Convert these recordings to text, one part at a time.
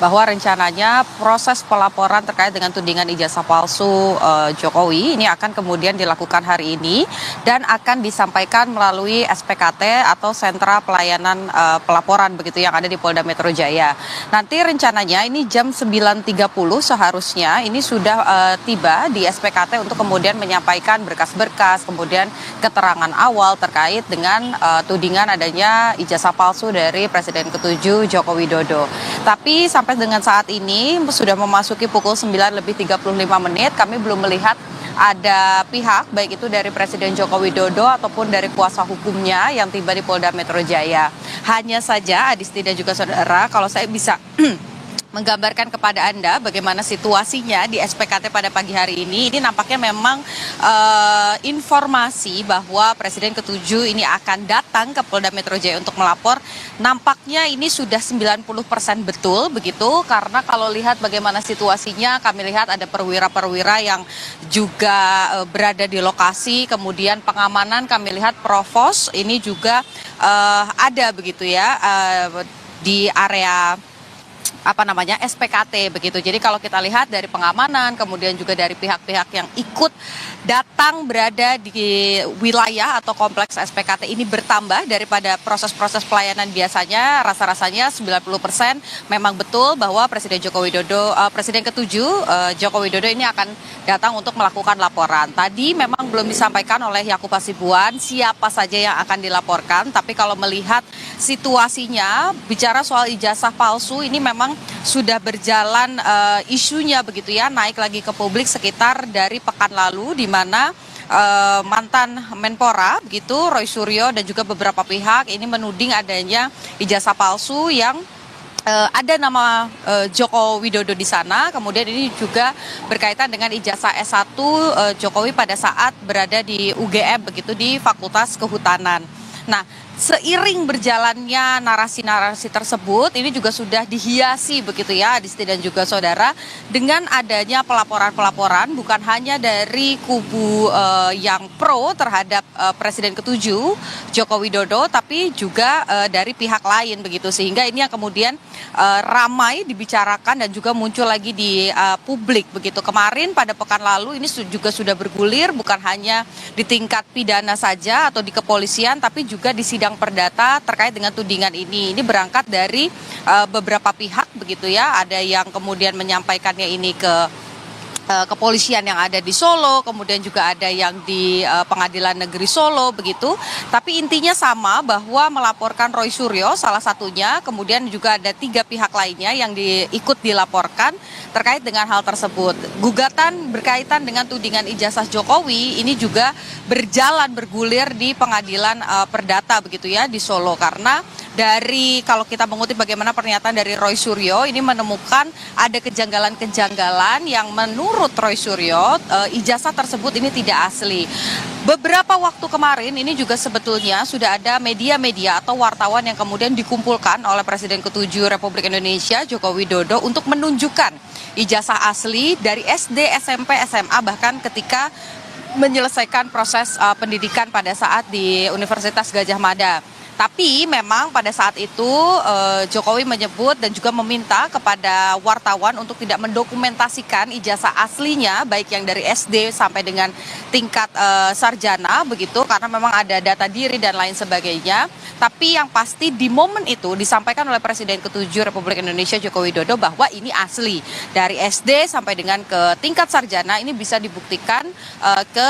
bahwa rencananya proses pelaporan terkait dengan tudingan ijazah palsu Jokowi ini akan kemudian dilakukan hari ini dan akan disampaikan melalui SPKT atau Sentra Pelayanan Pelaporan begitu yang ada di Polda Metro Jaya. Nanti rencananya ini jam 9.30 seharusnya ini sudah tiba di SPKT untuk kemudian menyampaikan berkas-berkas, kemudian keterangan awal terkait dengan tudingan adanya ijazah palsu dari Presiden ke-7 Joko Widodo. Tapi sampai dengan saat ini sudah memasuki pukul 9:35 kami belum melihat ada pihak baik itu dari Presiden Joko Widodo ataupun dari kuasa hukumnya yang tiba di Polda Metro Jaya. Hanya saja Adisti dan juga saudara, kalau saya bisa menggambarkan kepada Anda bagaimana situasinya di SPKT pada pagi hari ini nampaknya memang informasi bahwa Presiden ke-7 ini akan datang ke Polda Metro Jaya untuk melapor, nampaknya ini sudah 90% betul begitu, karena kalau lihat bagaimana situasinya, kami lihat ada perwira-perwira yang juga berada di lokasi, kemudian pengamanan kami lihat provos ini juga ada begitu ya di area SPKT begitu. Jadi kalau kita lihat dari pengamanan, kemudian juga dari pihak-pihak yang ikut datang berada di wilayah atau kompleks SPKT ini bertambah daripada proses-proses pelayanan biasanya. Rasa-rasanya 90% memang betul bahwa Presiden Presiden ke-7 Joko Widodo ini akan datang untuk melakukan laporan. Tadi memang belum disampaikan oleh Yakub Hasibuan siapa saja yang akan dilaporkan, tapi kalau melihat situasinya bicara soal ijazah palsu ini memang sudah berjalan isunya begitu ya, naik lagi ke publik sekitar dari pekan lalu di mana mantan Menpora begitu Roy Suryo dan juga beberapa pihak ini menuding adanya ijazah palsu yang ada nama Joko Widodo di sana. Kemudian ini juga berkaitan dengan ijazah S1 Jokowi pada saat berada di UGM begitu, di Fakultas Kehutanan. Nah, seiring berjalannya narasi-narasi tersebut, ini juga sudah dihiasi begitu ya, Adisti dan juga saudara, dengan adanya pelaporan-pelaporan bukan hanya dari kubu yang pro terhadap Presiden ke-7 Joko Widodo, tapi juga dari pihak lain begitu, sehingga ini yang kemudian ramai dibicarakan dan juga muncul lagi di publik begitu. Kemarin pada pekan lalu ini juga sudah bergulir bukan hanya di tingkat pidana saja atau di kepolisian, tapi juga di sidang perdata terkait dengan tudingan ini. Ini berangkat dari beberapa pihak begitu ya. Ada yang kemudian menyampaikannya ini ke kepolisian yang ada di Solo, kemudian juga ada yang di Pengadilan Negeri Solo begitu. Tapi intinya sama, bahwa melaporkan Roy Suryo salah satunya, kemudian juga ada 3 pihak lainnya yang ikut dilaporkan terkait dengan hal tersebut. Gugatan berkaitan dengan tudingan ijazah Jokowi ini juga bergulir di Pengadilan Perdata begitu ya di Solo, karena dari kalau kita mengutip bagaimana pernyataan dari Roy Suryo ini menemukan ada kejanggalan-kejanggalan yang menurut Roy Suryo ijazah tersebut ini tidak asli. Beberapa waktu kemarin ini juga sebetulnya sudah ada media-media atau wartawan yang kemudian dikumpulkan oleh Presiden ke-7 Republik Indonesia Joko Widodo untuk menunjukkan ijazah asli dari SD, SMP, SMA, bahkan ketika menyelesaikan proses pendidikan pada saat di Universitas Gadjah Mada. Tapi memang pada saat itu Jokowi menyebut dan juga meminta kepada wartawan untuk tidak mendokumentasikan ijazah aslinya baik yang dari SD sampai dengan tingkat sarjana begitu, karena memang ada data diri dan lain sebagainya. Tapi yang pasti di momen itu disampaikan oleh Presiden ke-7 Republik Indonesia Joko Widodo bahwa ini asli dari SD sampai dengan ke tingkat sarjana, ini bisa dibuktikan ke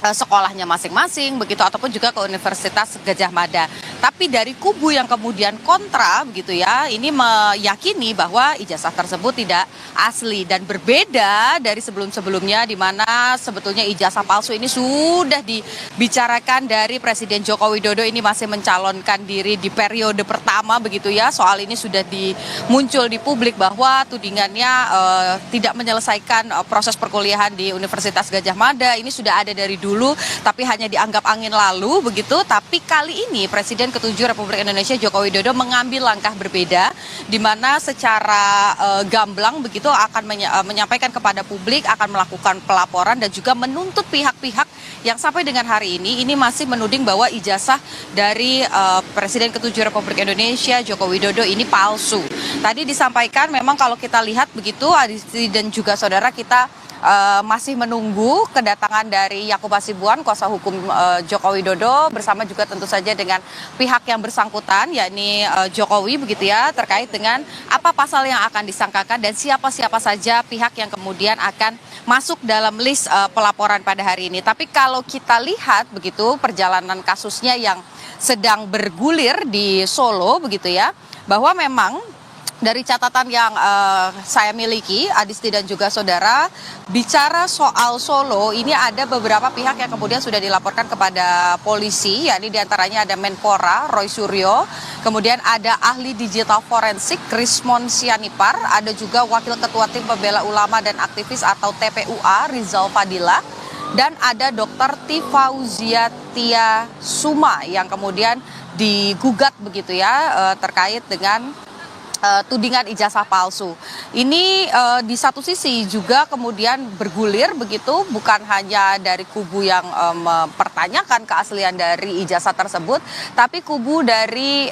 sekolahnya masing-masing begitu ataupun juga ke Universitas Gadjah Mada. Tapi dari kubu yang kemudian kontra begitu ya, ini meyakini bahwa ijazah tersebut tidak asli dan berbeda dari sebelum-sebelumnya, di mana sebetulnya ijazah palsu ini sudah dibicarakan dari Presiden Joko Widodo ini masih mencalonkan diri di periode pertama begitu ya. Soal ini sudah muncul di publik bahwa tudingannya tidak menyelesaikan proses perkuliahan di Universitas Gadjah Mada, ini sudah ada dari dulu dulu tapi hanya dianggap angin lalu begitu. Tapi kali ini Presiden ke-7 Republik Indonesia Joko Widodo mengambil langkah berbeda, di mana secara gamblang begitu akan menyampaikan kepada publik, akan melakukan pelaporan dan juga menuntut pihak-pihak yang sampai dengan hari ini masih menuding bahwa ijazah dari Presiden ke-7 Republik Indonesia Joko Widodo ini palsu. Tadi disampaikan memang kalau kita lihat begitu Adisti dan juga saudara, kita masih menunggu kedatangan dari Yakub Hasibuan, kuasa hukum Joko Widodo, bersama juga tentu saja dengan pihak yang bersangkutan, yakni Jokowi begitu ya, terkait dengan apa pasal yang akan disangkakan dan siapa-siapa saja pihak yang kemudian akan masuk dalam list pelaporan pada hari ini. Tapi kalau kita lihat begitu perjalanan kasusnya yang sedang bergulir di Solo begitu ya, bahwa memang dari catatan yang saya miliki, Adisti dan juga saudara, bicara soal Solo, ini ada beberapa pihak yang kemudian sudah dilaporkan kepada polisi, yakni diantaranya ada Menpora, Roy Suryo, kemudian ada ahli digital forensik, Rismon Sianipar, ada juga Wakil Ketua Tim Pembela Ulama dan Aktivis atau TPUA, Rizal Fadila, dan ada Dr. Tifauziatia Suma yang kemudian digugat begitu ya, terkait dengan tudingan ijazah palsu. Ini di satu sisi juga kemudian bergulir begitu, bukan hanya dari kubu yang mempertanyakan keaslian dari ijazah tersebut, tapi kubu dari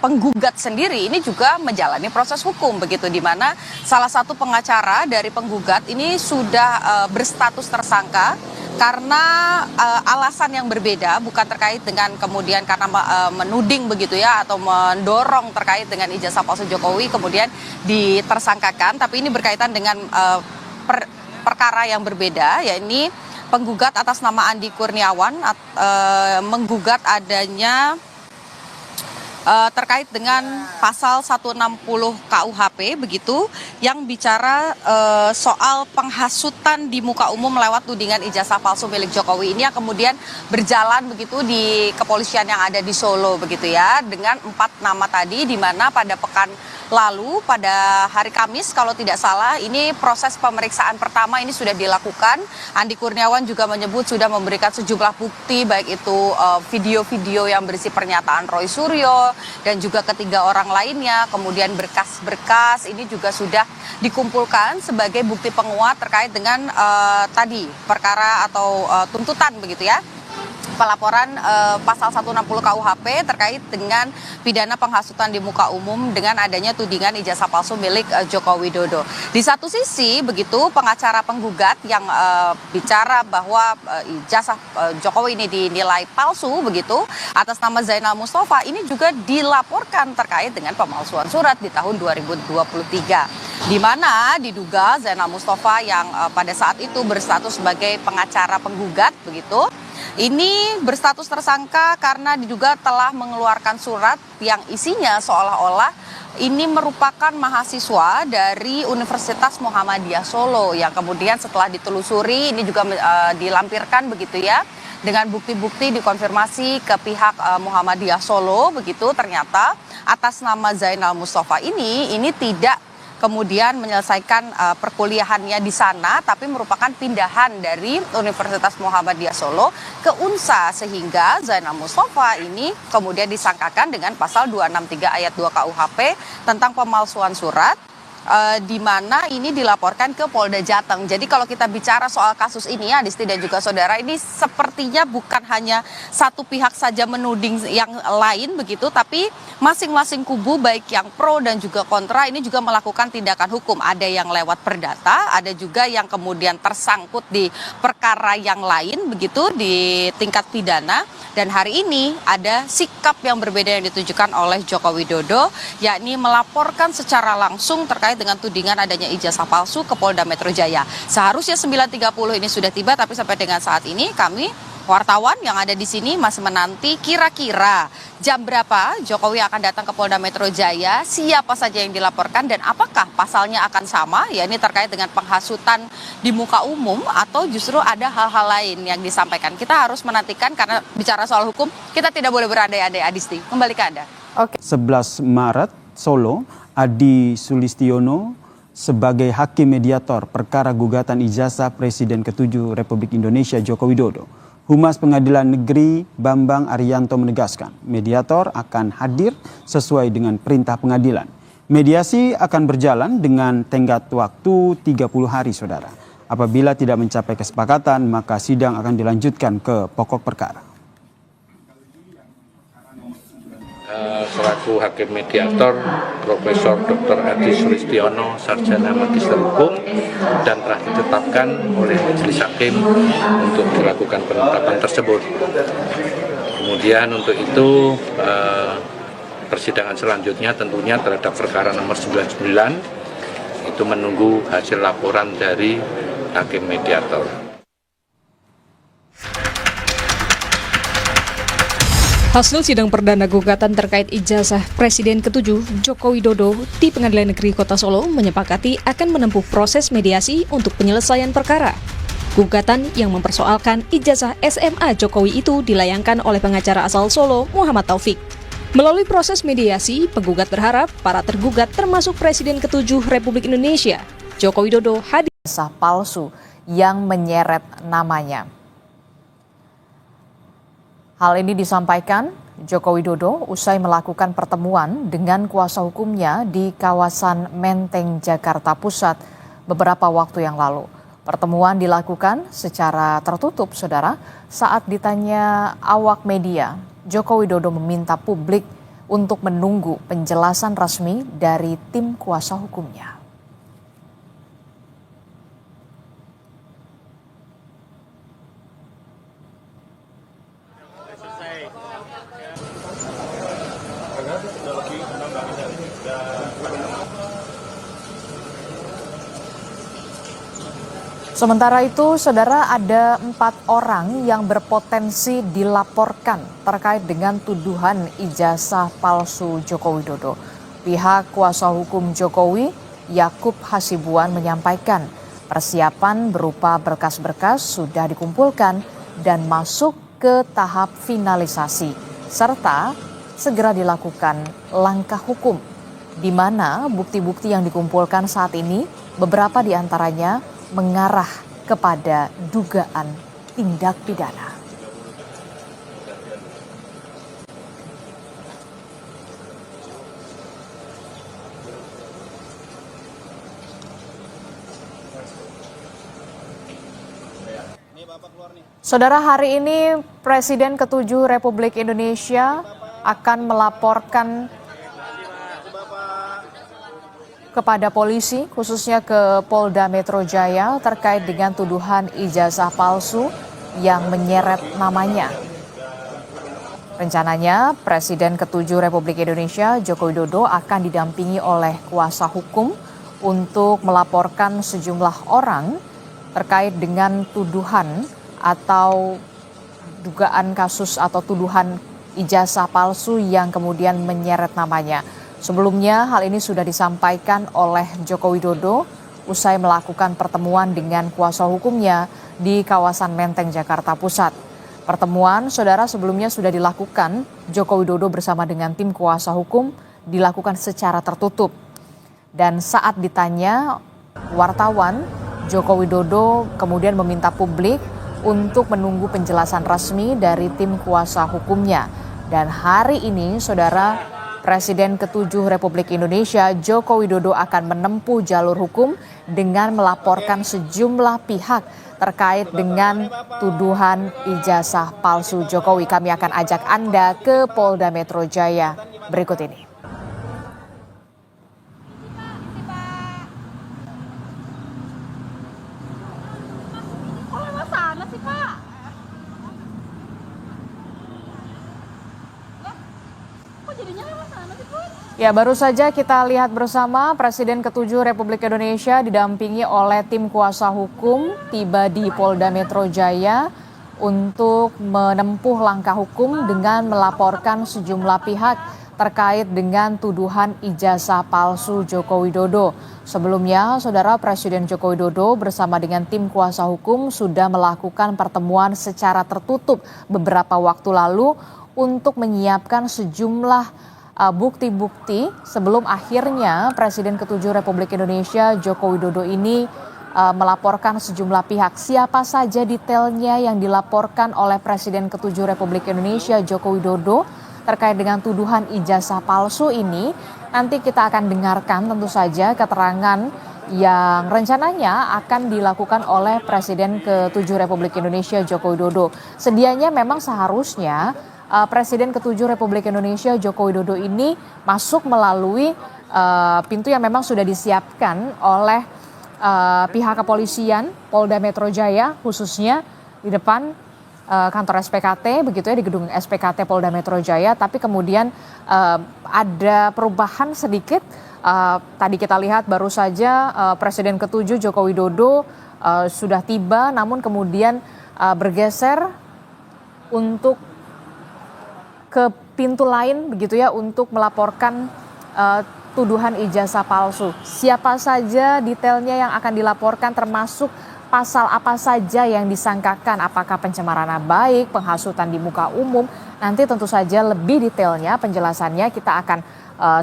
penggugat sendiri ini juga menjalani proses hukum begitu, di mana salah satu pengacara dari penggugat ini sudah berstatus tersangka karena alasan yang berbeda, bukan terkait dengan kemudian karena menuding begitu ya, atau mendorong terkait dengan ijazah palsu Jokowi kemudian ditersangkakan, tapi ini berkaitan dengan perkara yang berbeda, yakni penggugat atas nama Andi Kurniawan menggugat adanya terkait dengan pasal 160 KUHP begitu, yang bicara soal penghasutan di muka umum lewat tudingan ijazah palsu milik Jokowi ini yang kemudian berjalan begitu di kepolisian yang ada di Solo begitu ya, dengan 4 nama tadi, di mana pada pekan lalu pada hari Kamis kalau tidak salah ini proses pemeriksaan pertama ini sudah dilakukan. Andi Kurniawan juga menyebut sudah memberikan sejumlah bukti, baik itu video-video yang berisi pernyataan Roy Suryo dan juga ketiga orang lainnya, kemudian berkas-berkas ini juga sudah dikumpulkan sebagai bukti penguat terkait dengan tadi perkara atau tuntutan begitu ya, pelaporan pasal 160 KUHP terkait dengan pidana penghasutan di muka umum dengan adanya tudingan ijazah palsu milik Joko Widodo. Di satu sisi begitu pengacara penggugat yang bicara bahwa ijazah Jokowi ini dinilai palsu begitu atas nama Zainal Mustafa, ini juga dilaporkan terkait dengan pemalsuan surat di tahun 2023. Di mana diduga Zainal Mustafa yang pada saat itu berstatus sebagai pengacara penggugat begitu, ini berstatus tersangka karena diduga telah mengeluarkan surat yang isinya seolah-olah ini merupakan mahasiswa dari Universitas Muhammadiyah Solo, yang kemudian setelah ditelusuri ini juga dilampirkan begitu ya, dengan bukti-bukti dikonfirmasi ke pihak Muhammadiyah Solo begitu, ternyata atas nama Zainal Mustafa ini tidak kemudian menyelesaikan perkuliahannya di sana, tapi merupakan pindahan dari Universitas Muhammadiyah Solo ke UNSA, sehingga Zainal Mustafa ini kemudian disangkakan dengan pasal 263 ayat 2 KUHP tentang pemalsuan surat, di mana ini dilaporkan ke Polda Jateng. Jadi kalau kita bicara soal kasus ini ya, Adisti dan juga saudara, ini sepertinya bukan hanya satu pihak saja menuding yang lain begitu, tapi masing-masing kubu baik yang pro dan juga kontra ini juga melakukan tindakan hukum. Ada yang lewat perdata, ada juga yang kemudian tersangkut di perkara yang lain begitu di tingkat pidana. Dan hari ini ada sikap yang berbeda yang ditujukan oleh Joko Widodo, yakni melaporkan secara langsung terkait dengan tudingan adanya ijazah palsu ke Polda Metro Jaya. Seharusnya 9.30 ini sudah tiba, tapi sampai dengan saat ini kami wartawan yang ada di sini masih menanti kira-kira jam berapa Jokowi akan datang ke Polda Metro Jaya, siapa saja yang dilaporkan dan apakah pasalnya akan sama, ya ini terkait dengan penghasutan di muka umum atau justru ada hal-hal lain yang disampaikan. Kita harus menantikan karena bicara soal hukum kita tidak boleh berandai-andai. Adisti, kembali ke Anda. Oke. 11 Maret Solo, Adi Sulistiono sebagai hakim mediator perkara gugatan ijazah Presiden ke-7 Republik Indonesia Joko Widodo. Humas Pengadilan Negeri Bambang Arianto menegaskan, mediator akan hadir sesuai dengan perintah pengadilan. Mediasi akan berjalan dengan tenggat waktu 30 hari, saudara. Apabila tidak mencapai kesepakatan, maka sidang akan dilanjutkan ke pokok perkara. Selaku hakim mediator Profesor Dr. Adi Sulistiono, sarjana magister hukum, dan telah ditetapkan oleh majelis hakim untuk dilakukan penetapan tersebut. Kemudian untuk itu persidangan selanjutnya tentunya terhadap perkara nomor 99 itu menunggu hasil laporan dari hakim mediator. Hasil sidang perdana gugatan terkait ijazah Presiden ke-7 Joko Widodo di Pengadilan Negeri Kota Solo menyepakati akan menempuh proses mediasi untuk penyelesaian perkara. Gugatan yang mempersoalkan ijazah SMA Jokowi itu dilayangkan oleh pengacara asal Solo, Muhammad Taufik. Melalui proses mediasi, penggugat berharap para tergugat termasuk Presiden ke-7 Republik Indonesia, Joko Widodo, hadir. Ijazah palsu yang menyeret namanya. Hal ini disampaikan Joko Widodo usai melakukan pertemuan dengan kuasa hukumnya di kawasan Menteng, Jakarta Pusat beberapa waktu yang lalu. Pertemuan dilakukan secara tertutup, saudara. Saat ditanya awak media, Joko Widodo meminta publik untuk menunggu penjelasan resmi dari tim kuasa hukumnya. Sementara itu, saudara, ada 4 orang yang berpotensi dilaporkan terkait dengan tuduhan ijazah palsu Joko Widodo. Pihak kuasa hukum Jokowi, Yakub Hasibuan, menyampaikan persiapan berupa berkas-berkas sudah dikumpulkan dan masuk ke tahap finalisasi, serta segera dilakukan langkah hukum, di mana bukti-bukti yang dikumpulkan saat ini beberapa diantaranya mengarah kepada dugaan tindak pidana. Saudara, hari ini Presiden ke-7 Republik Indonesia akan melaporkan kepada polisi, khususnya ke Polda Metro Jaya terkait dengan tuduhan ijazah palsu yang menyeret namanya. Rencananya Presiden ke-7 Republik Indonesia Joko Widodo akan didampingi oleh kuasa hukum untuk melaporkan sejumlah orang terkait dengan tuduhan atau dugaan kasus atau tuduhan ijazah palsu yang kemudian menyeret namanya. Sebelumnya hal ini sudah disampaikan oleh Joko Widodo usai melakukan pertemuan dengan kuasa hukumnya di kawasan Menteng, Jakarta Pusat. Pertemuan, saudara, sebelumnya sudah dilakukan Joko Widodo bersama dengan tim kuasa hukum dilakukan secara tertutup. Dan saat ditanya wartawan, Joko Widodo kemudian meminta publik untuk menunggu penjelasan resmi dari tim kuasa hukumnya. Dan hari ini, saudara, Presiden ke-7 Republik Indonesia Joko Widodo akan menempuh jalur hukum dengan melaporkan sejumlah pihak terkait dengan tuduhan ijazah palsu Jokowi. Kami akan ajak Anda ke Polda Metro Jaya berikut ini. Ya, baru saja kita lihat bersama Presiden ke-7 Republik Indonesia didampingi oleh tim kuasa hukum tiba di Polda Metro Jaya untuk menempuh langkah hukum dengan melaporkan sejumlah pihak terkait dengan tuduhan ijazah palsu Joko Widodo. Sebelumnya, saudara, Presiden Joko Widodo bersama dengan tim kuasa hukum sudah melakukan pertemuan secara tertutup beberapa waktu lalu untuk menyiapkan sejumlah bukti-bukti sebelum akhirnya Presiden ke-7 Republik Indonesia Joko Widodo ini melaporkan sejumlah pihak. Siapa saja detailnya yang dilaporkan oleh Presiden ke-7 Republik Indonesia Joko Widodo terkait dengan tuduhan ijazah palsu ini, nanti kita akan dengarkan tentu saja keterangan yang rencananya akan dilakukan oleh Presiden ke-7 Republik Indonesia Joko Widodo. Sedianya memang seharusnya Presiden ke-7 Republik Indonesia Joko Widodo ini masuk melalui pintu yang memang sudah disiapkan oleh pihak kepolisian Polda Metro Jaya, khususnya di depan kantor SPKT, begitu ya, di gedung SPKT Polda Metro Jaya. Tapi kemudian ada perubahan sedikit. Tadi kita lihat baru saja Presiden ke-7 Joko Widodo sudah tiba, namun kemudian bergeser untuk ke pintu lain, begitu ya, untuk melaporkan tuduhan ijazah palsu. Siapa saja detailnya yang akan dilaporkan, termasuk pasal apa saja yang disangkakan, apakah pencemaran nama baik, penghasutan di muka umum. Nanti tentu saja lebih detailnya penjelasannya kita akan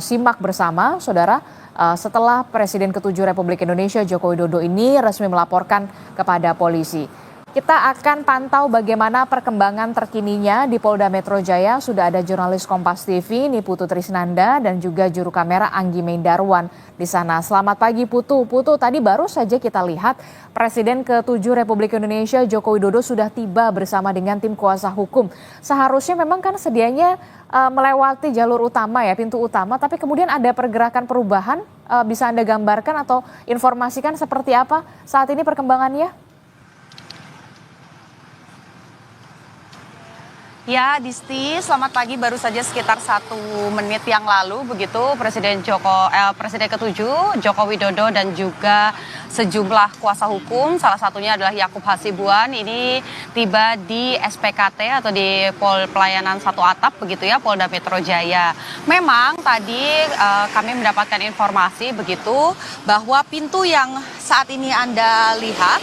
simak bersama, saudara, setelah Presiden ke-7 Republik Indonesia Joko Widodo ini resmi melaporkan kepada polisi. Kita akan pantau bagaimana perkembangan terkininya di Polda Metro Jaya. Sudah ada jurnalis Kompas TV Niputu Trisnanda dan juga juru kamera Anggi Mendarwan di sana. Selamat pagi Putu. Putu, tadi baru saja kita lihat Presiden ke-7 Republik Indonesia Joko Widodo sudah tiba bersama dengan tim kuasa hukum. Seharusnya memang kan sedianya melewati jalur utama ya, pintu utama, tapi kemudian ada pergerakan perubahan. Bisa Anda gambarkan atau informasikan seperti apa saat ini perkembangannya? Ya, Disti, selamat pagi. Baru saja sekitar 1 menit yang lalu, begitu Presiden ke-7 Joko Widodo dan juga sejumlah kuasa hukum, salah satunya adalah Yakub Hasibuan, ini tiba di SPKT atau di Pol Pelayanan Satu Atap, begitu ya, Polda Metro Jaya. Memang tadi kami mendapatkan informasi begitu bahwa pintu yang saat ini Anda lihat,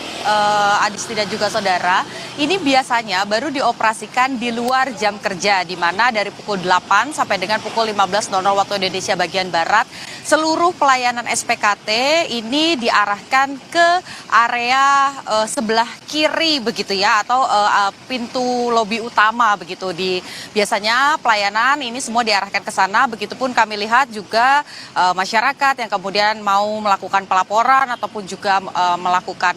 Adisti dan juga saudara, ini biasanya baru dioperasikan di luar jam kerja, di mana dari pukul 8 sampai dengan pukul 15.00 waktu Indonesia bagian Barat, seluruh pelayanan SPKT ini diarahkan ke area sebelah kiri begitu ya, atau pintu lobi utama begitu. Biasanya pelayanan ini semua diarahkan ke sana. Begitupun kami lihat juga masyarakat yang kemudian mau melakukan pelaporan ataupun juga melakukan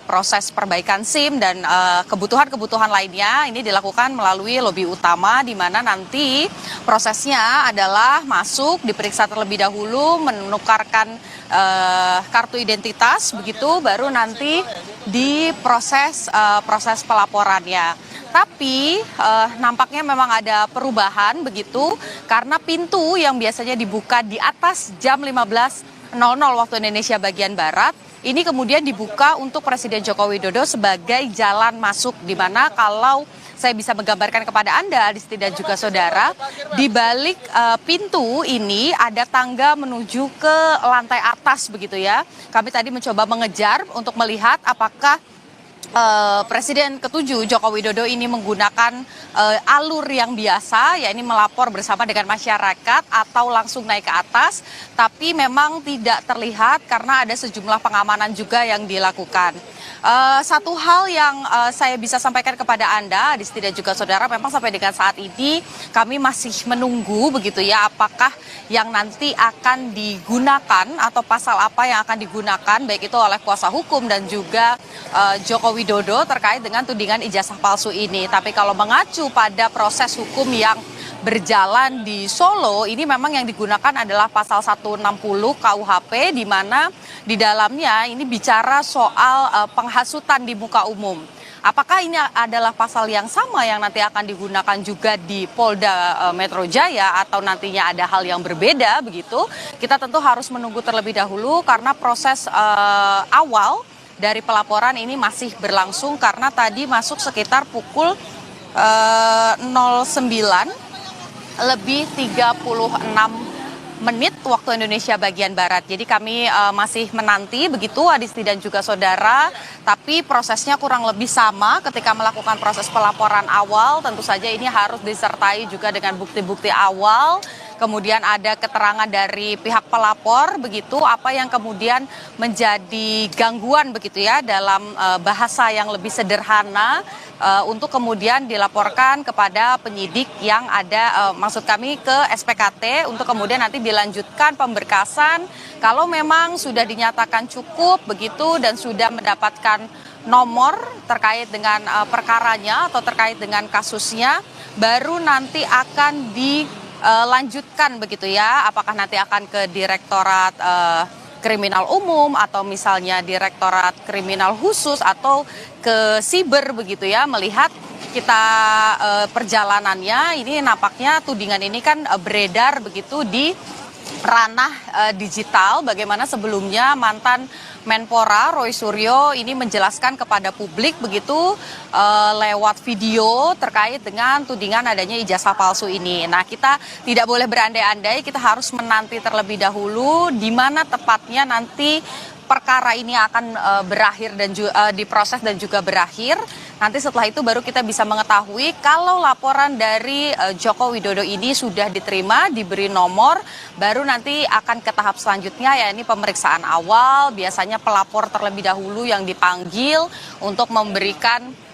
proses perbaikan SIM dan kebutuhan-kebutuhan lainnya ini dilakukan melalui lobi utama, di mana nanti prosesnya adalah masuk, diperiksa terlebih dahulu, menukarkan kartu identitas, begitu baru nanti diproses proses pelaporannya. Tapi nampaknya memang ada perubahan begitu, karena pintu yang biasanya dibuka di atas jam 15.00 waktu Indonesia bagian Barat, ini kemudian dibuka untuk Presiden Joko Widodo sebagai jalan masuk, di mana kalau saya bisa menggambarkan kepada Anda, Adisti dan juga saudara, di balik pintu ini ada tangga menuju ke lantai atas begitu ya. Kami tadi mencoba mengejar untuk melihat apakah Presiden ke-7 Joko Widodo ini menggunakan alur yang biasa, yakni melapor bersama dengan masyarakat atau langsung naik ke atas, tapi memang tidak terlihat karena ada sejumlah pengamanan juga yang dilakukan. Satu hal yang saya bisa sampaikan kepada Anda, Adisti dan juga saudara, memang sampai dengan saat ini kami masih menunggu begitu ya, apakah yang nanti akan digunakan atau pasal apa yang akan digunakan, baik itu oleh kuasa hukum dan juga Joko Widodo terkait dengan tudingan ijazah palsu ini. Tapi kalau mengacu pada proses hukum yang berjalan di Solo, ini memang yang digunakan adalah pasal 160 KUHP, di mana di dalamnya ini bicara soal penghasutan di muka umum. Apakah ini adalah pasal yang sama yang nanti akan digunakan juga di Polda Metro Jaya atau nantinya ada hal yang berbeda begitu? Kita tentu harus menunggu terlebih dahulu karena proses awal dari pelaporan ini masih berlangsung, karena tadi masuk sekitar pukul 09:36 waktu Indonesia bagian Barat. Jadi kami masih menanti begitu, Adisti dan juga saudara, tapi prosesnya kurang lebih sama ketika melakukan proses pelaporan awal. Tentu saja ini harus disertai juga dengan bukti-bukti awal kemudian ada keterangan dari pihak pelapor begitu, apa yang kemudian menjadi gangguan begitu ya dalam bahasa yang lebih sederhana untuk kemudian dilaporkan kepada penyidik yang ada, maksud kami ke SPKT untuk kemudian nanti dilanjutkan pemberkasan kalau memang sudah dinyatakan cukup begitu dan sudah mendapatkan nomor terkait dengan perkaranya atau terkait dengan kasusnya, baru nanti akan dilanjutkan begitu ya, apakah nanti akan ke Direktorat Kriminal Umum atau misalnya Direktorat Kriminal Khusus atau ke Siber begitu ya, melihat kita perjalanannya ini nampaknya tudingan ini kan beredar begitu di ranah digital, bagaimana sebelumnya mantan Menpora Roy Suryo ini menjelaskan kepada publik begitu lewat video terkait dengan tudingan adanya ijazah palsu ini. Nah, kita tidak boleh berandai-andai, kita harus menanti terlebih dahulu di mana tepatnya nanti perkara ini akan berakhir dan diproses dan juga berakhir. Nanti setelah itu baru kita bisa mengetahui kalau laporan dari Joko Widodo ini sudah diterima, diberi nomor, baru nanti akan ke tahap selanjutnya, ya ini pemeriksaan awal. Biasanya pelapor terlebih dahulu yang dipanggil untuk memberikan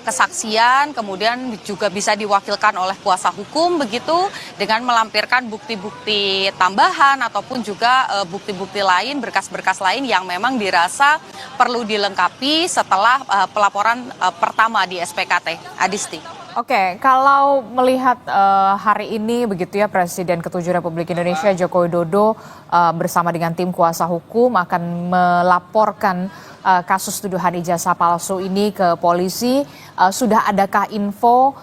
kesaksian, kemudian juga bisa diwakilkan oleh kuasa hukum begitu dengan melampirkan bukti-bukti tambahan ataupun juga bukti-bukti lain, berkas-berkas lain yang memang dirasa perlu dilengkapi setelah pelaporan pertama di SPKT. Adisti. Oke, kalau melihat hari ini begitu ya, Presiden ke-7 Republik Indonesia Joko Widodo bersama dengan tim kuasa hukum akan melaporkan kasus tuduhan ijazah palsu ini ke polisi. Sudah adakah info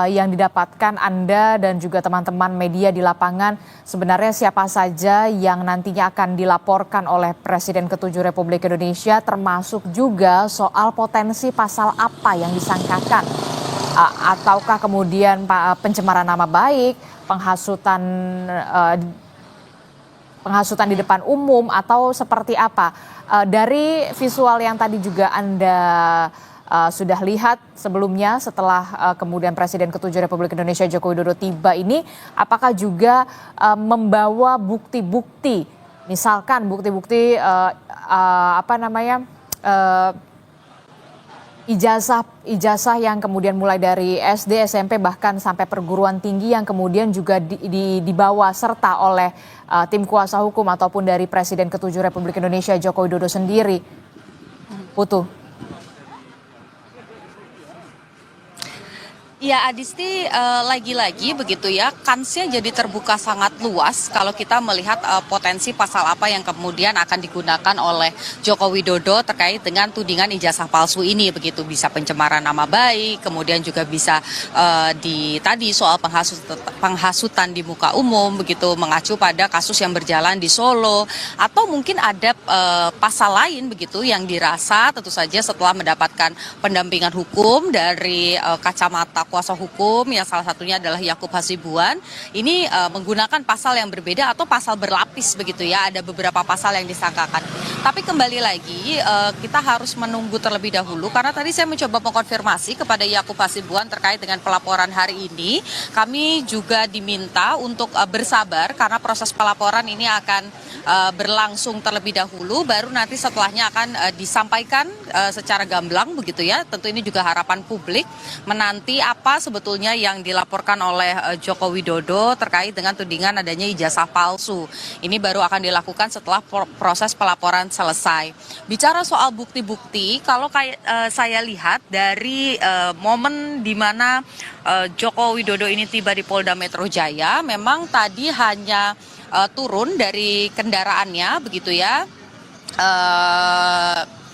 yang didapatkan Anda dan juga teman-teman media di lapangan, sebenarnya siapa saja yang nantinya akan dilaporkan oleh Presiden ke-7 Republik Indonesia, termasuk juga soal potensi pasal apa yang disangkakan? Ataukah kemudian pencemaran nama baik, penghasutan di depan umum, atau seperti apa? Dari visual yang tadi juga Anda sudah lihat sebelumnya setelah kemudian Presiden ke-7 Republik Indonesia Joko Widodo tiba ini, apakah juga membawa bukti-bukti, misalkan bukti-bukti ijazah yang kemudian mulai dari SD, SMP, bahkan sampai perguruan tinggi yang kemudian juga dibawa serta oleh tim kuasa hukum ataupun dari Presiden ke-7 Republik Indonesia Joko Widodo sendiri. Putu. Ya Adisti, lagi-lagi begitu ya, kansnya jadi terbuka sangat luas kalau kita melihat potensi pasal apa yang kemudian akan digunakan oleh Joko Widodo terkait dengan tudingan ijazah palsu ini begitu. Bisa pencemaran nama baik, kemudian juga bisa tadi soal penghasutan di muka umum begitu, mengacu pada kasus yang berjalan di Solo, atau mungkin ada pasal lain begitu yang dirasa tentu saja setelah mendapatkan pendampingan hukum dari kacamata kuasa hukum yang salah satunya adalah Yakub Hasibuan, ini menggunakan pasal yang berbeda atau pasal berlapis begitu ya, ada beberapa pasal yang disangkakan. Tapi kembali lagi kita harus menunggu terlebih dahulu karena tadi saya mencoba mengkonfirmasi kepada Yakub Hasibuan terkait dengan pelaporan hari ini. Kami juga diminta untuk bersabar karena proses pelaporan ini akan berlangsung terlebih dahulu, baru nanti setelahnya akan disampaikan secara gamblang begitu ya. Tentu ini juga harapan publik menanti apa sebetulnya yang dilaporkan oleh Joko Widodo terkait dengan tudingan adanya ijazah palsu. Ini baru akan dilakukan setelah proses pelaporan selesai. Bicara soal bukti-bukti, kalau saya lihat dari momen di mana Joko Widodo ini tiba di Polda Metro Jaya, memang tadi hanya turun dari kendaraannya begitu ya.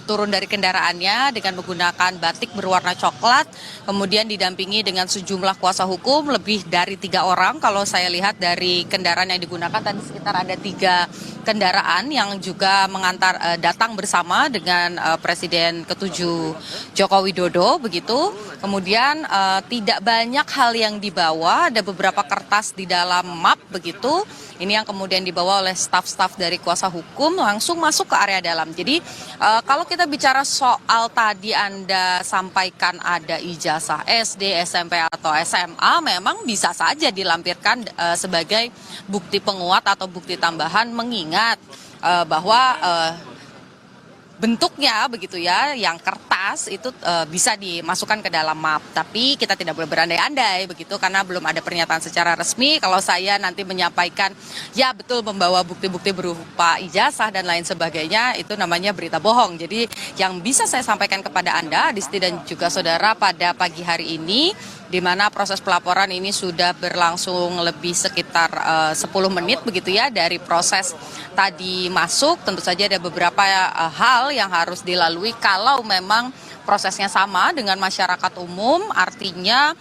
Turun dari kendaraannya dengan menggunakan batik berwarna coklat, kemudian didampingi dengan sejumlah kuasa hukum, lebih dari 3 orang kalau saya lihat dari kendaraan yang digunakan tadi sekitar ada 3 kendaraan yang juga datang bersama dengan Presiden ke-7 Joko Widodo begitu. Kemudian tidak banyak hal yang dibawa, ada beberapa kertas di dalam map begitu. Ini yang kemudian dibawa oleh staf-staf dari kuasa hukum langsung masuk ke area dalam. Jadi kalau kita bicara soal tadi Anda sampaikan ada ijazah SD, SMP atau SMA, memang bisa saja dilampirkan sebagai bukti penguat atau bukti tambahan, mengingat bahwa bentuknya begitu ya, yang kertas itu bisa dimasukkan ke dalam map. Tapi kita tidak boleh berandai-andai begitu karena belum ada pernyataan secara resmi. Kalau saya nanti menyampaikan ya betul membawa bukti-bukti berupa ijazah dan lain sebagainya, itu namanya berita bohong. Jadi yang bisa saya sampaikan kepada Anda, Adisti dan juga saudara, pada pagi hari ini, di mana proses pelaporan ini sudah berlangsung lebih sekitar 10 menit begitu ya dari proses tadi masuk. Tentu saja ada beberapa hal yang harus dilalui kalau memang prosesnya sama dengan masyarakat umum, artinya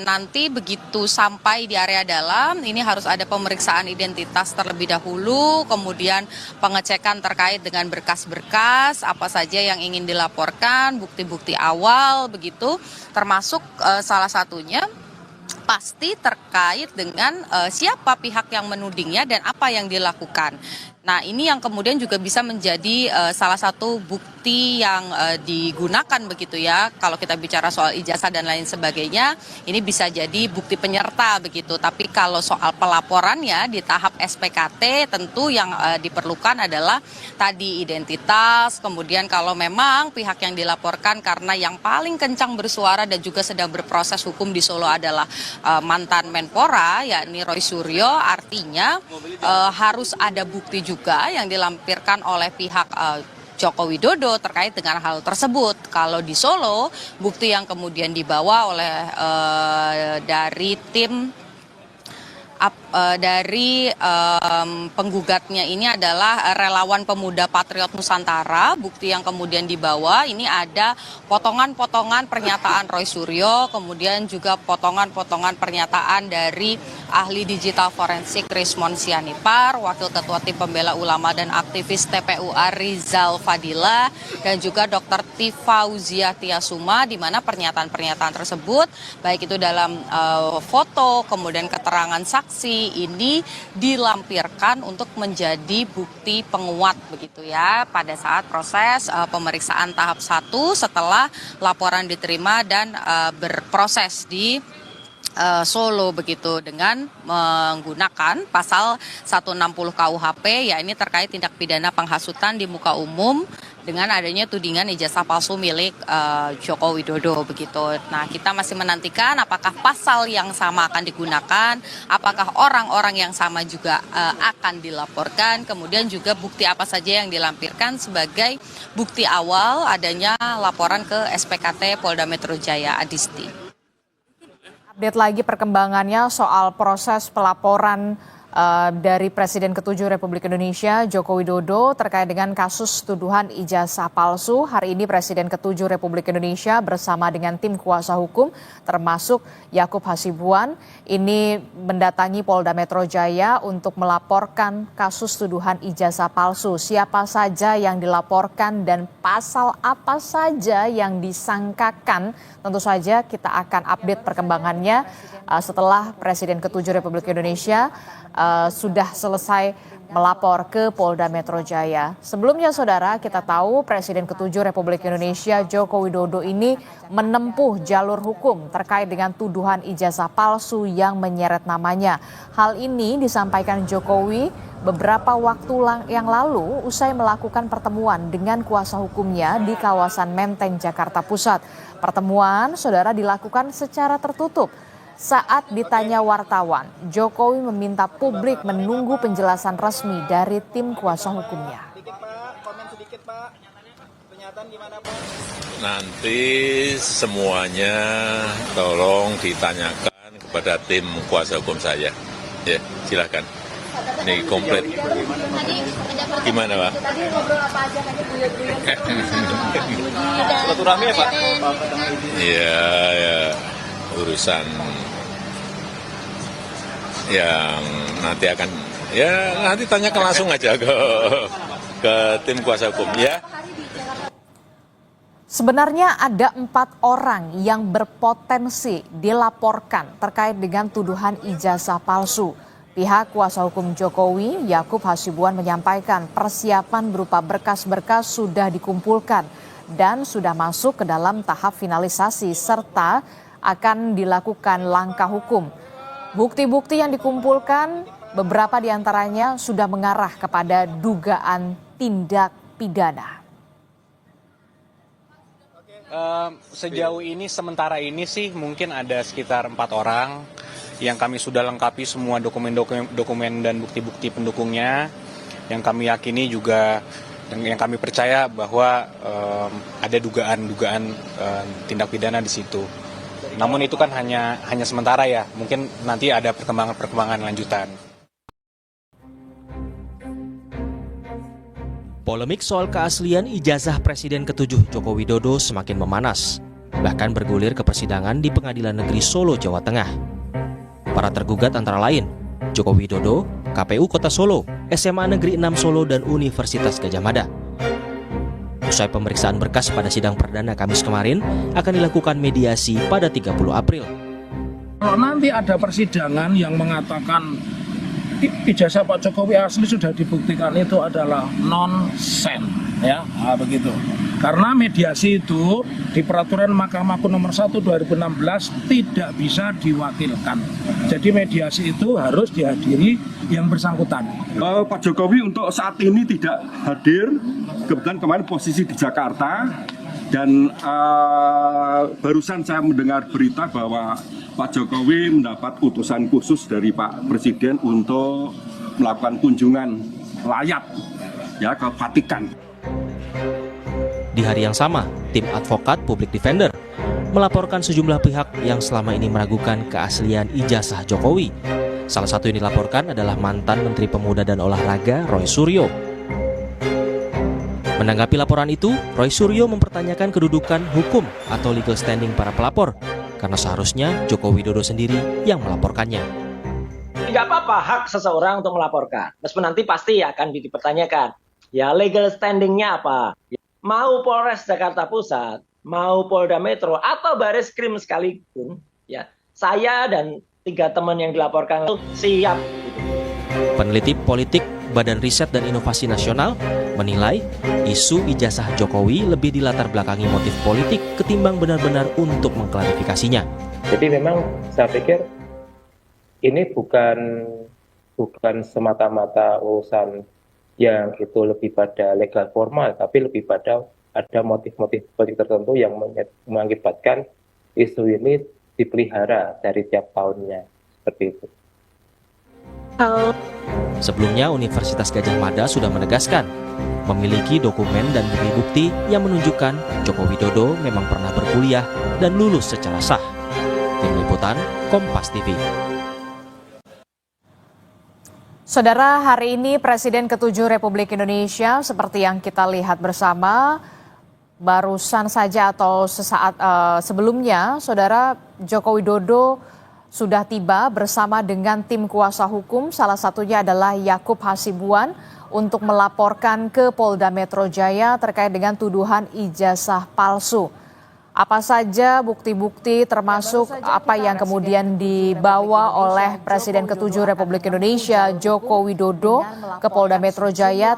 nanti begitu sampai di area dalam ini harus ada pemeriksaan identitas terlebih dahulu, kemudian pengecekan terkait dengan berkas-berkas apa saja yang ingin dilaporkan, bukti-bukti awal begitu, termasuk salah satunya pasti terkait dengan siapa pihak yang menudingnya dan apa yang dilakukan. Nah, ini yang kemudian juga bisa menjadi salah satu bukti yang digunakan begitu ya. Kalau kita bicara soal ijazah dan lain sebagainya, ini bisa jadi bukti penyerta begitu. Tapi kalau soal pelaporannya di tahap SPKT, tentu yang diperlukan adalah tadi identitas. Kemudian kalau memang pihak yang dilaporkan karena yang paling kencang bersuara dan juga sedang berproses hukum di Solo adalah mantan Menpora, yakni Roy Suryo, artinya harus ada bukti juga yang dilampirkan oleh pihak Joko Widodo terkait dengan hal tersebut. Kalau di Solo, bukti yang kemudian dibawa oleh dari tim penggugatnya ini adalah Relawan Pemuda Patriot Nusantara. Bukti yang kemudian dibawa ini ada potongan-potongan pernyataan Roy Suryo, kemudian juga potongan-potongan pernyataan dari ahli digital forensik Rismon Sianipar, Wakil Ketua Tim Pembela Ulama dan aktivis TPUA Rizal Fadila, dan juga Dr. Tifauzia Tiasuma, di mana pernyataan-pernyataan tersebut, baik itu dalam foto, kemudian keterangan saksi, ini dilampirkan untuk menjadi bukti penguat begitu ya pada saat proses pemeriksaan tahap 1 setelah laporan diterima dan berproses di Solo begitu dengan menggunakan pasal 160 KUHP, ya ini terkait tindak pidana penghasutan di muka umum dengan adanya tudingan ijazah palsu milik Joko Widodo begitu. Nah, kita masih menantikan apakah pasal yang sama akan digunakan, apakah orang-orang yang sama juga akan dilaporkan, kemudian juga bukti apa saja yang dilampirkan sebagai bukti awal adanya laporan ke SPKT Polda Metro Jaya. Adisti. Update lagi perkembangannya soal proses pelaporan dari Presiden ke-7 Republik Indonesia Joko Widodo terkait dengan kasus tuduhan ijazah palsu. Hari ini Presiden ke-7 Republik Indonesia bersama dengan tim kuasa hukum termasuk Yakub Hasibuan ini mendatangi Polda Metro Jaya untuk melaporkan kasus tuduhan ijazah palsu. Siapa saja yang dilaporkan dan pasal apa saja yang disangkakan, tentu saja kita akan update perkembangannya setelah Presiden ke-7 Republik Indonesia sudah selesai melapor ke Polda Metro Jaya. Sebelumnya saudara, kita tahu Presiden ke-7 Republik Indonesia Joko Widodo ini menempuh jalur hukum terkait dengan tuduhan ijazah palsu yang menyeret namanya. Hal ini disampaikan Jokowi beberapa waktu yang lalu usai melakukan pertemuan dengan kuasa hukumnya di kawasan Menteng, Jakarta Pusat. Pertemuan saudara dilakukan secara tertutup. Saat ditanya wartawan, Jokowi meminta publik menunggu penjelasan resmi dari tim kuasa hukumnya. Nanti semuanya tolong ditanyakan kepada tim kuasa hukum saya. Ya, silakan. Ini komplit. Gimana, Pak? Tadi ngobrol apa aja tadi buyut-buyut? Silaturahmi ya, Pak? Iya, ya. Urusan yang nanti akan Ya nanti tanyakan langsung aja ke tim kuasa hukum ya. Sebenarnya ada 4 orang yang berpotensi dilaporkan terkait dengan tuduhan ijazah palsu. Pihak kuasa hukum Jokowi, Yakub Hasibuan, menyampaikan persiapan berupa berkas-berkas sudah dikumpulkan dan sudah masuk ke dalam tahap finalisasi serta akan dilakukan langkah hukum. Bukti-bukti yang dikumpulkan beberapa diantaranya sudah mengarah kepada dugaan tindak pidana. Sejauh ini sementara ini sih mungkin ada sekitar 4 orang yang kami sudah lengkapi semua dokumen dan bukti-bukti pendukungnya, yang kami yakini juga yang kami percaya bahwa ada dugaan tindak pidana di situ. Namun itu kan hanya sementara ya, mungkin nanti ada perkembangan lanjutan. Polemik soal keaslian ijazah Presiden ke-7 Joko Widodo semakin memanas, bahkan bergulir ke persidangan di Pengadilan Negeri Solo, Jawa Tengah. Para tergugat antara lain Joko Widodo, KPU Kota Solo, SMA Negeri 6 Solo, dan Universitas Gadjah Mada. Usai pemeriksaan berkas pada sidang perdana Kamis kemarin, akan dilakukan mediasi pada 30 April. Kalau nanti ada persidangan yang mengatakan ijazah Pak Jokowi asli sudah dibuktikan itu adalah nonsen, ya, begitu. Karena mediasi itu di peraturan Mahkamah Agung nomor 1 2016 tidak bisa diwakilkan. Jadi mediasi itu harus dihadiri yang bersangkutan. Pak Jokowi untuk saat ini tidak hadir, kebetulan kemarin posisi di Jakarta, dan barusan saya mendengar berita bahwa Pak Jokowi mendapat utusan khusus dari Pak Presiden untuk melakukan kunjungan layat ya ke Vatikan. Di hari yang sama, tim advokat Public Defender melaporkan sejumlah pihak yang selama ini meragukan keaslian ijazah Jokowi. Salah satu yang dilaporkan adalah mantan Menteri Pemuda dan Olahraga Roy Suryo. Menanggapi laporan itu, Roy Suryo mempertanyakan kedudukan hukum atau legal standing para pelapor, karena seharusnya Joko Widodo sendiri yang melaporkannya. Tidak apa-apa hak seseorang untuk melaporkan, meskipun nanti pasti akan dipertanyakan. Ya, legal standingnya apa? Mau Polres Jakarta Pusat, mau Polda Metro, atau Baris Krim sekalipun, ya, saya dan 3 teman yang dilaporkan itu siap. Peneliti politik Badan Riset dan Inovasi Nasional menilai isu ijazah Jokowi lebih dilatar belakangi motif politik ketimbang benar-benar untuk mengklarifikasinya. Jadi memang saya pikir ini bukan semata-mata urusan yang itu lebih pada legal formal, tapi lebih pada ada motif-motif politik tertentu yang mengakibatkan isu ini dipelihara dari tiap tahunnya, seperti itu. Sebelumnya, Universitas Gadjah Mada sudah menegaskan memiliki dokumen dan bukti-bukti yang menunjukkan Joko Widodo memang pernah berkuliah dan lulus secara sah. Tim Liputan, Kompas TV. Saudara, hari ini Presiden ke-7 Republik Indonesia seperti yang kita lihat bersama barusan saja atau sesaat sebelumnya, Saudara, Joko Widodo sudah tiba bersama dengan tim kuasa hukum, salah satunya adalah Yakub Hasibuan, untuk melaporkan ke Polda Metro Jaya terkait dengan tuduhan ijazah palsu. Apa saja bukti-bukti termasuk apa yang kemudian dibawa oleh Presiden ke-7 Republik Indonesia Joko Widodo ke Polda Metro Jaya?